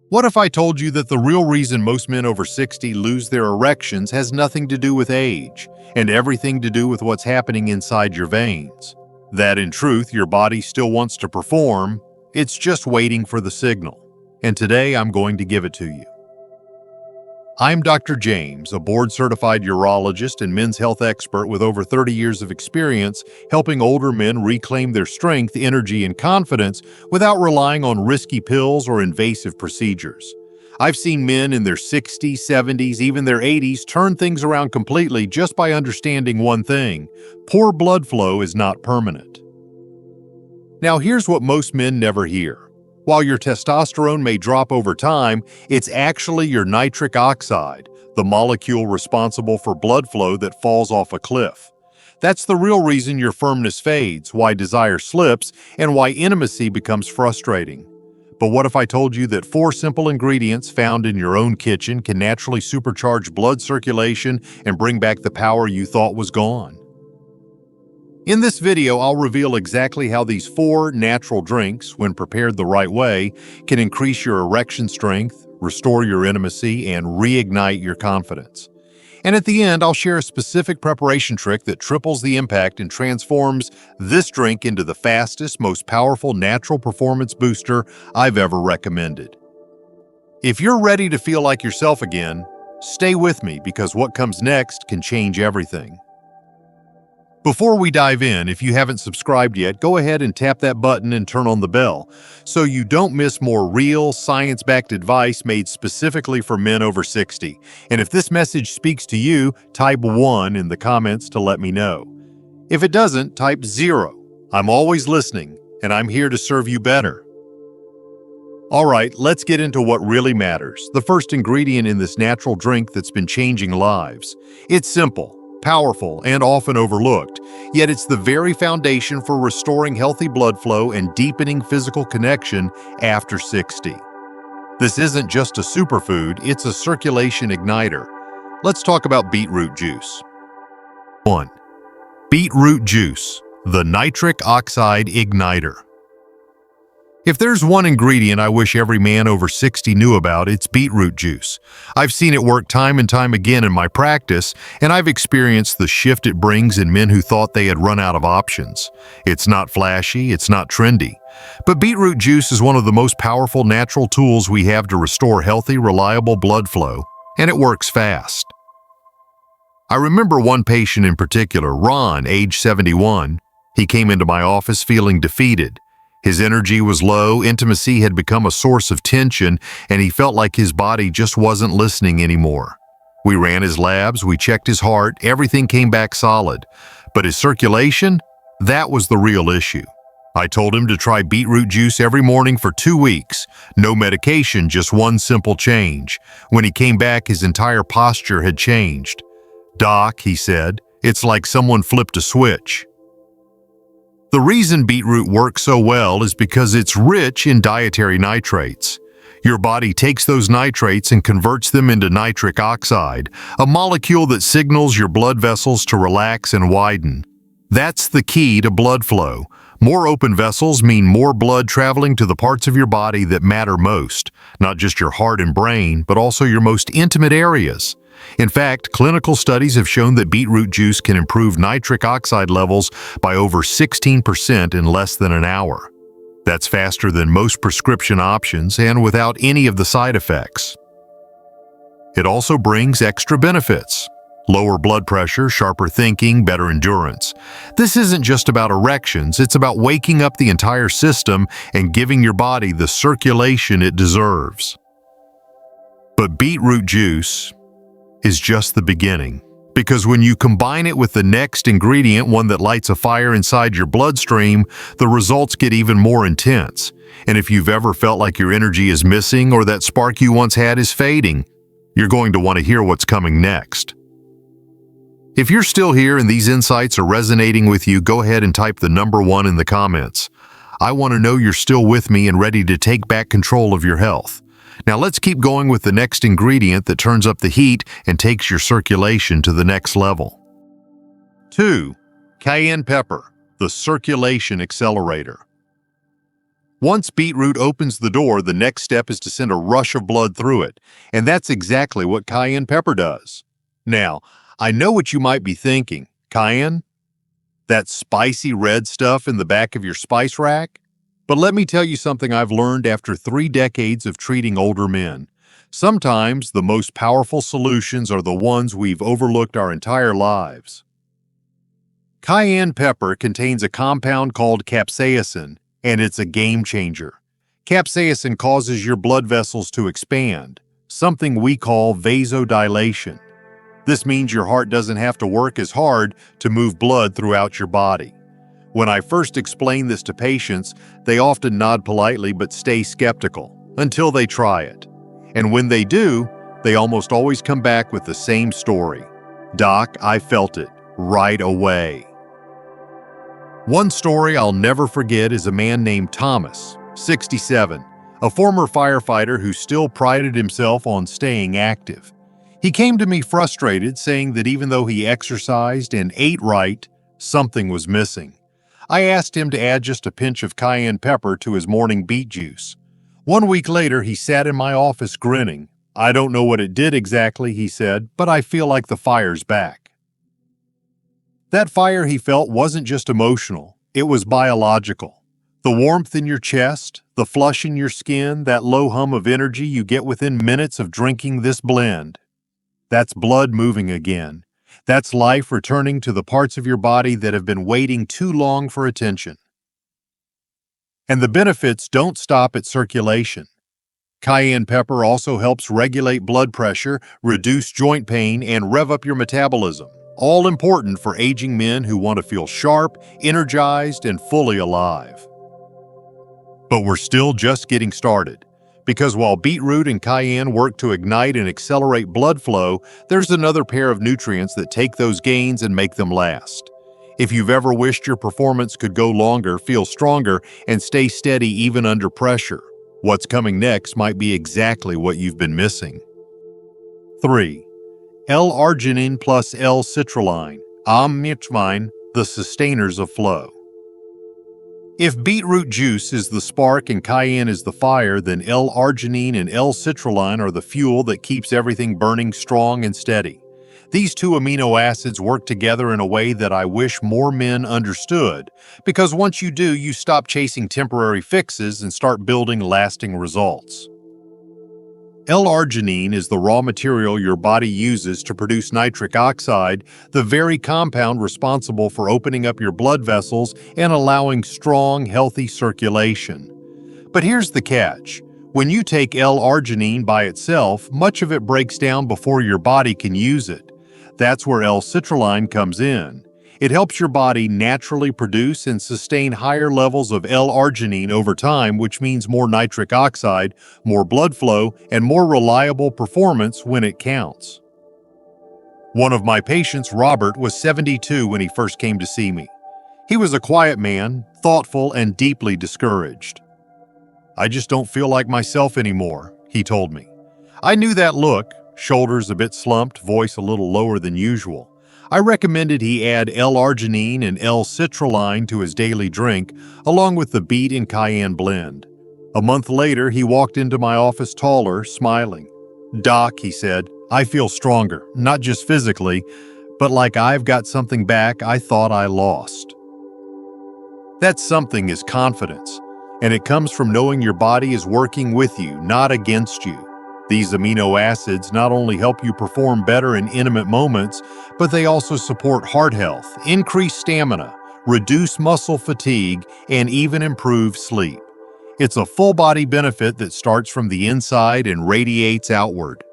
What if I told you that the real reason most men over 60 lose their erections has nothing to do with age and everything to do with what's happening inside your veins? That in truth, your body still wants to perform, it's just waiting for the signal. And today I'm going to give it to you. I'm Dr. James, a board-certified urologist and men's health expert with over 30 years of experience helping older men reclaim their strength, energy, and confidence without relying on risky pills or invasive procedures. I've seen men in their 60s, 70s, even their 80s turn things around completely just by understanding one thing: poor blood flow is not permanent. Now here's what most men never hear. While your testosterone may drop over time, it's actually your nitric oxide, the molecule responsible for blood flow, that falls off a cliff. That's the real reason your firmness fades, why desire slips, and why intimacy becomes frustrating. But what if I told you that 4 simple ingredients found in your own kitchen can naturally supercharge blood circulation and bring back the power you thought was gone? In this video, I'll reveal exactly how these 4 natural drinks, when prepared the right way, can increase your erection strength, restore your intimacy, and reignite your confidence. And at the end, I'll share a specific preparation trick that triples the impact and transforms this drink into the fastest, most powerful natural performance booster I've ever recommended. If you're ready to feel like yourself again, stay with me, because what comes next can change everything. Before we dive in, if you haven't subscribed yet, go ahead and tap that button and turn on the bell so you don't miss more real, science-backed advice made specifically for men over 60. And if this message speaks to you, type 1 in the comments to let me know. If it doesn't, type 0. I'm always listening, and I'm here to serve you better. All right, let's get into what really matters. The first ingredient in this natural drink that's been changing lives. It's simple, powerful, and often overlooked, yet it's the very foundation for restoring healthy blood flow and deepening physical connection after 60. This isn't just a superfood, it's a circulation igniter. Let's talk about beetroot juice. 1. Beetroot juice, the nitric oxide igniter. If there's one ingredient I wish every man over 60 knew about, it's beetroot juice. I've seen it work time and time again in my practice, and I've experienced the shift it brings in men who thought they had run out of options. It's not flashy, it's not trendy, but beetroot juice is one of the most powerful natural tools we have to restore healthy, reliable blood flow, and it works fast. I remember one patient in particular, Ron, age 71. He came into my office feeling defeated. His energy was low, intimacy had become a source of tension, and he felt like his body just wasn't listening anymore. We ran his labs, we checked his heart, everything came back solid. But his circulation? That was the real issue. I told him to try beetroot juice every morning for 2 weeks. No medication, just one simple change. When he came back, his entire posture had changed. "Doc," he said, "it's like someone flipped a switch." The reason beetroot works so well is because it's rich in dietary nitrates. Your body takes those nitrates and converts them into nitric oxide, a molecule that signals your blood vessels to relax and widen. That's the key to blood flow. More open vessels mean more blood traveling to the parts of your body that matter most, not just your heart and brain, but also your most intimate areas. In fact, clinical studies have shown that beetroot juice can improve nitric oxide levels by over 16% in less than an hour. That's faster than most prescription options and without any of the side effects. It also brings extra benefits: lower blood pressure, sharper thinking, better endurance. This isn't just about erections, it's about waking up the entire system and giving your body the circulation it deserves. But beetroot juice is just the beginning, because when you combine it with the next ingredient, one that lights a fire inside your bloodstream, the results get even more intense. And if you've ever felt like your energy is missing or that spark you once had is fading, you're going to want to hear what's coming next. If you're still here and these insights are resonating with you, go ahead and type the number 1 in the comments. I want to know you're still with me and ready to take back control of your health. Now let's keep going with the next ingredient that turns up the heat and takes your circulation to the next level. 2. Cayenne pepper, the circulation accelerator. Once beetroot opens the door, the next step is to send a rush of blood through it, and that's exactly what cayenne pepper does. Now, I know what you might be thinking. Cayenne? That spicy red stuff in the back of your spice rack? But let me tell you something I've learned after 3 decades of treating older men. Sometimes the most powerful solutions are the ones we've overlooked our entire lives. Cayenne pepper contains a compound called capsaicin, and it's a game changer. Capsaicin causes your blood vessels to expand, something we call vasodilation. This means your heart doesn't have to work as hard to move blood throughout your body. When I first explain this to patients, they often nod politely but stay skeptical until they try it. And when they do, they almost always come back with the same story. "Doc, I felt it right away." One story I'll never forget is a man named Thomas, 67, a former firefighter who still prided himself on staying active. He came to me frustrated, saying that even though he exercised and ate right, something was missing. I asked him to add just a pinch of cayenne pepper to his morning beet juice. 1 week later, he sat in my office grinning. "I don't know what it did exactly," he said, "but I feel like the fire's back." That fire he felt wasn't just emotional, it was biological. The warmth in your chest, the flush in your skin, that low hum of energy you get within minutes of drinking this blend. That's blood moving again. That's life returning to the parts of your body that have been waiting too long for attention. And the benefits don't stop at circulation. Cayenne pepper also helps regulate blood pressure, reduce joint pain, and rev up your metabolism. All important for aging men who want to feel sharp, energized, and fully alive. But we're still just getting started. Because while beetroot and cayenne work to ignite and accelerate blood flow, there's another pair of nutrients that take those gains and make them last. If you've ever wished your performance could go longer, feel stronger, and stay steady even under pressure, what's coming next might be exactly what you've been missing. 3. L-Arginine plus L-Citrulline, amino, the sustainers of flow. If beetroot juice is the spark and cayenne is the fire, then L-Arginine and L-Citrulline are the fuel that keeps everything burning strong and steady. These two amino acids work together in a way that I wish more men understood, because once you do, you stop chasing temporary fixes and start building lasting results. L-Arginine is the raw material your body uses to produce nitric oxide, the very compound responsible for opening up your blood vessels and allowing strong, healthy circulation. But here's the catch. When you take L-Arginine by itself, much of it breaks down before your body can use it. That's where L-Citrulline comes in. It helps your body naturally produce and sustain higher levels of L-Arginine over time, which means more nitric oxide, more blood flow, and more reliable performance when it counts. One of my patients, Robert, was 72 when he first came to see me. He was a quiet man, thoughtful, and deeply discouraged. "I just don't feel like myself anymore," he told me. I knew that look, shoulders a bit slumped, voice a little lower than usual. I recommended he add L-Arginine and L-Citrulline to his daily drink, along with the beet and cayenne blend. A month later, he walked into my office taller, smiling. "Doc," he said, "I feel stronger, not just physically, but like I've got something back I thought I lost." That something is confidence, and it comes from knowing your body is working with you, not against you. These amino acids not only help you perform better in intimate moments, but they also support heart health, increase stamina, reduce muscle fatigue, and even improve sleep. It's a full-body benefit that starts from the inside and radiates outward.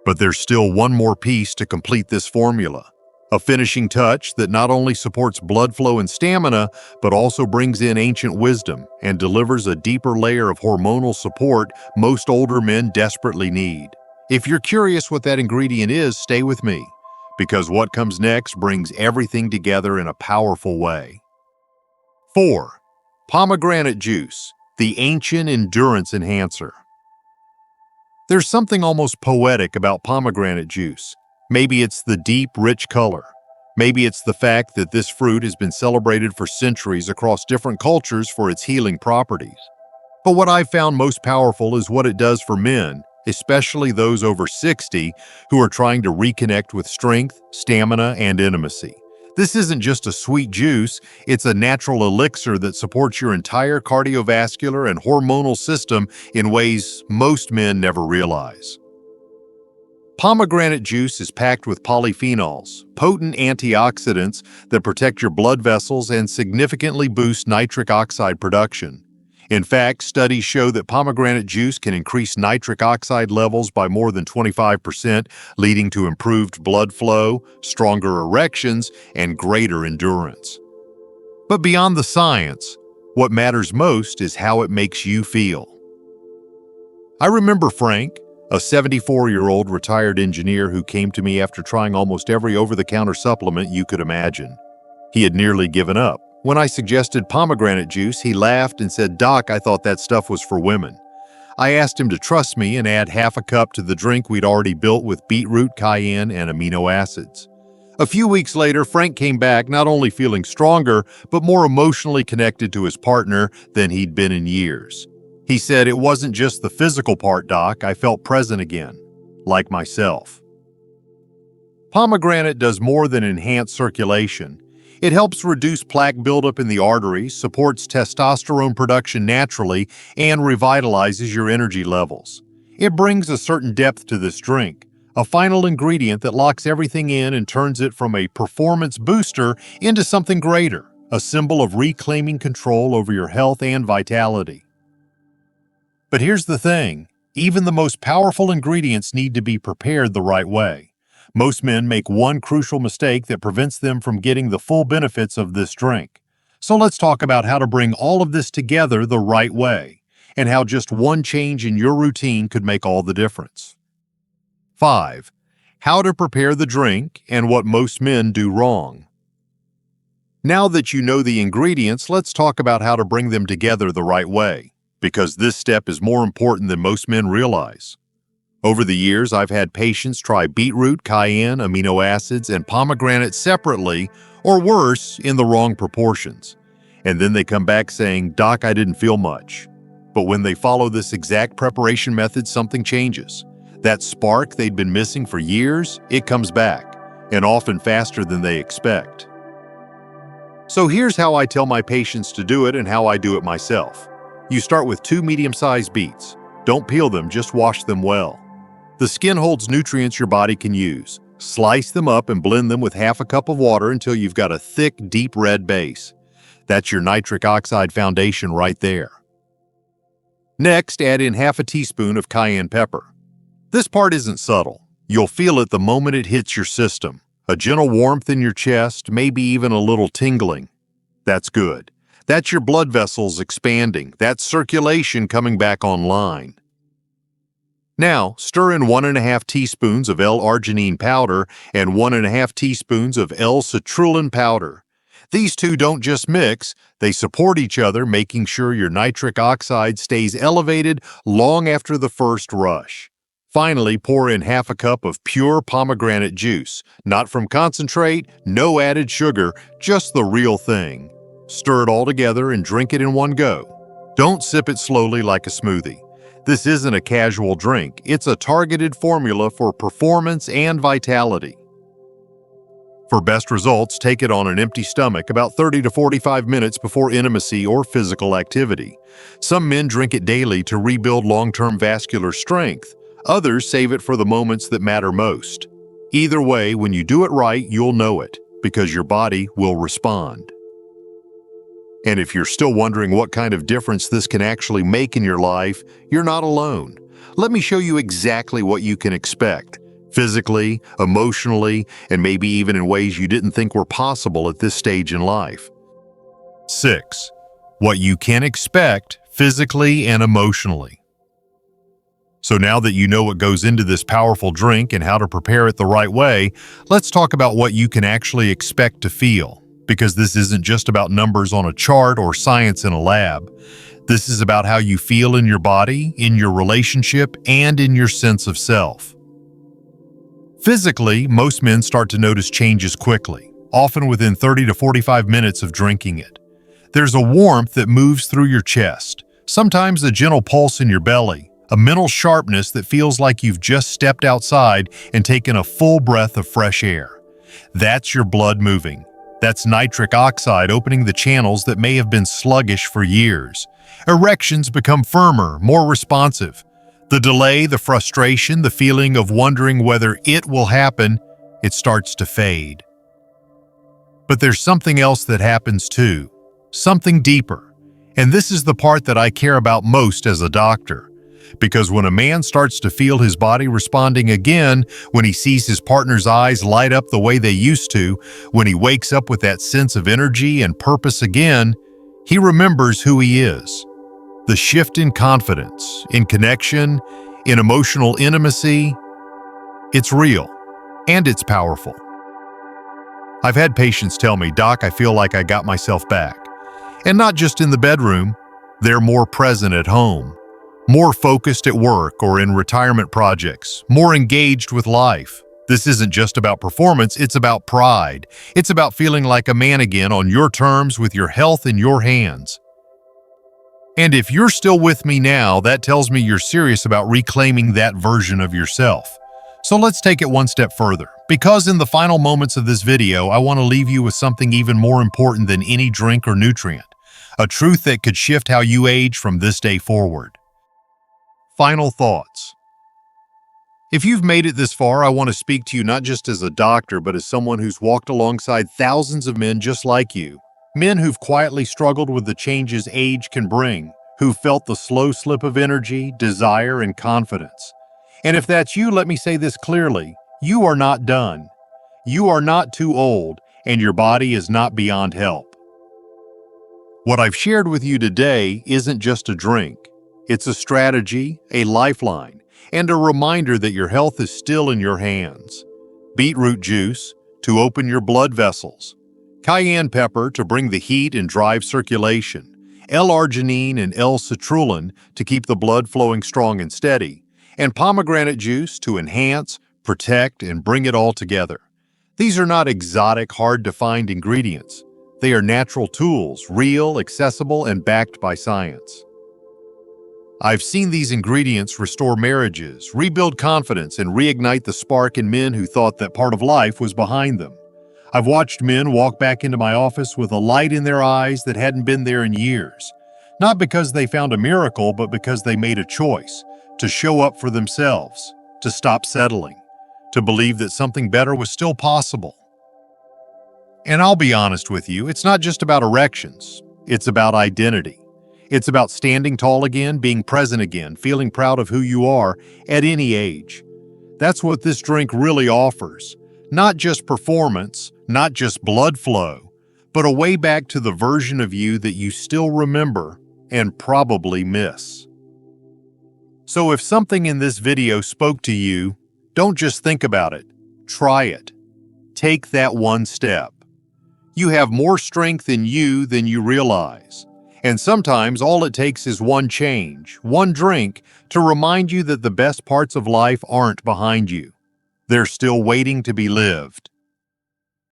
But there's still one more piece to complete this formula. A finishing touch that not only supports blood flow and stamina, but also brings in ancient wisdom and delivers a deeper layer of hormonal support most older men desperately need. If you're curious what that ingredient is, stay with me, because what comes next brings everything together in a powerful way. 4. Pomegranate Juice, the ancient endurance enhancer. There's something almost poetic about pomegranate juice. Maybe it's the deep, rich color. Maybe it's the fact that this fruit has been celebrated for centuries across different cultures for its healing properties. But what I've found most powerful is what it does for men, especially those over 60 who are trying to reconnect with strength, stamina, and intimacy. This isn't just a sweet juice, it's a natural elixir that supports your entire cardiovascular and hormonal system in ways most men never realize. Pomegranate juice is packed with polyphenols, potent antioxidants that protect your blood vessels and significantly boost nitric oxide production. In fact, studies show that pomegranate juice can increase nitric oxide levels by more than 25%, leading to improved blood flow, stronger erections, and greater endurance. But beyond the science, what matters most is how it makes you feel. I remember Frank, a 74-year-old retired engineer who came to me after trying almost every over-the-counter supplement you could imagine. He had nearly given up. When I suggested pomegranate juice, he laughed and said, "Doc, I thought that stuff was for women." I asked him to trust me and add half a cup to the drink we'd already built with beetroot, cayenne, and amino acids. A few weeks later, Frank came back not only feeling stronger, but more emotionally connected to his partner than he'd been in years. He said, "It wasn't just the physical part, Doc. I felt present again, like myself." Pomegranate does more than enhance circulation. It helps reduce plaque buildup in the arteries, supports testosterone production naturally, and revitalizes your energy levels. It brings a certain depth to this drink, a final ingredient that locks everything in and turns it from a performance booster into something greater, a symbol of reclaiming control over your health and vitality. But here's the thing, even the most powerful ingredients need to be prepared the right way. Most men make one crucial mistake that prevents them from getting the full benefits of this drink. So let's talk about how to bring all of this together the right way, and how just one change in your routine could make all the difference. 5. How to prepare the drink and what most men do wrong. Now that you know the ingredients, let's talk about how to bring them together the right way, because this step is more important than most men realize. Over the years, I've had patients try beetroot, cayenne, amino acids, and pomegranate separately, or worse, in the wrong proportions. And then they come back saying, "Doc, I didn't feel much." But when they follow this exact preparation method, something changes. That spark they'd been missing for years, it comes back, and often faster than they expect. So here's how I tell my patients to do it and how I do it myself. You start with 2 medium-sized beets. Don't peel them, just wash them well. The skin holds nutrients your body can use. Slice them up and blend them with half a cup of water until you've got a thick, deep red base. That's your nitric oxide foundation right there. Next, add in half a teaspoon of cayenne pepper. This part isn't subtle. You'll feel it the moment it hits your system. A gentle warmth in your chest, maybe even a little tingling. That's good. That's your blood vessels expanding. That's circulation coming back online. Now, stir in 1½ teaspoons of L-Arginine powder and 1½ teaspoons of L-Citrulline powder. These two don't just mix, they support each other, making sure your nitric oxide stays elevated long after the first rush. Finally, pour in half a cup of pure pomegranate juice, not from concentrate, no added sugar, just the real thing. Stir it all together and drink it in one go. Don't sip it slowly like a smoothie. This isn't a casual drink, it's a targeted formula for performance and vitality. For best results, take it on an empty stomach about 30 to 45 minutes before intimacy or physical activity. Some men drink it daily to rebuild long-term vascular strength. Others save it for the moments that matter most. Either way, when you do it right, you'll know it, because your body will respond. And if you're still wondering what kind of difference this can actually make in your life, you're not alone. Let me show you exactly what you can expect, physically, emotionally, and maybe even in ways you didn't think were possible at this stage in life. 6. What you can expect physically and emotionally. So now that you know what goes into this powerful drink and how to prepare it the right way, let's talk about what you can actually expect to feel. Because this isn't just about numbers on a chart or science in a lab. This is about how you feel in your body, in your relationship, and in your sense of self. Physically, most men start to notice changes quickly. often within 30 to 45 minutes of drinking it. There's a warmth that moves through your chest, sometimes a gentle pulse in your belly, a mental sharpness that feels like you've just stepped outside and taken a full breath of fresh air. That's your blood moving. That's nitric oxide opening the channels that may have been sluggish for years. Erections become firmer, more responsive. The delay, the frustration, the feeling of wondering whether it will happen, it starts to fade. But there's something else that happens too, something deeper. And this is the part that I care about most as a doctor. Because when a man starts to feel his body responding again, when he sees his partner's eyes light up the way they used to, when he wakes up with that sense of energy and purpose again, he remembers who he is. The shift in confidence, in connection, in emotional intimacy, it's real and it's powerful. I've had patients tell me, "Doc, I feel like I got myself back." And not just in the bedroom, they're more present at home, more focused at work or in retirement projects, more engaged with life. This isn't just about performance, it's about pride. It's about feeling like a man again on your terms with your health in your hands. And if you're still with me now, that tells me you're serious about reclaiming that version of yourself. So let's take it one step further, because in the final moments of this video, I want to leave you with something even more important than any drink or nutrient, a truth that could shift how you age from this day forward. Final thoughts. If you've made it this far, I want to speak to you not just as a doctor, but as someone who's walked alongside thousands of men just like you. Men who've quietly struggled with the changes age can bring, who've felt the slow slip of energy, desire, and confidence. And if that's you, let me say this clearly. You are not done. You are not too old, and your body is not beyond help. What I've shared with you today isn't just a drink. It's a strategy, a lifeline, and a reminder that your health is still in your hands. Beetroot juice to open your blood vessels. Cayenne pepper to bring the heat and drive circulation. L-Arginine and L-Citrulline to keep the blood flowing strong and steady. And pomegranate juice to enhance, protect, and bring it all together. These are not exotic, hard-to-find ingredients. They are natural tools, real, accessible, and backed by science. I've seen these ingredients restore marriages, rebuild confidence, and reignite the spark in men who thought that part of life was behind them. I've watched men walk back into my office with a light in their eyes that hadn't been there in years. Not because they found a miracle, but because they made a choice to show up for themselves, to stop settling, to believe that something better was still possible. And I'll be honest with you, it's not just about erections. It's about identity. It's about standing tall again, being present again, feeling proud of who you are at any age. That's what this drink really offers. Not just performance, not just blood flow, but a way back to the version of you that you still remember and probably miss. So if something in this video spoke to you, don't just think about it. Try it. Take that one step. You have more strength in you than you realize. And sometimes all it takes is one change, one drink, to remind you that the best parts of life aren't behind you. They're still waiting to be lived.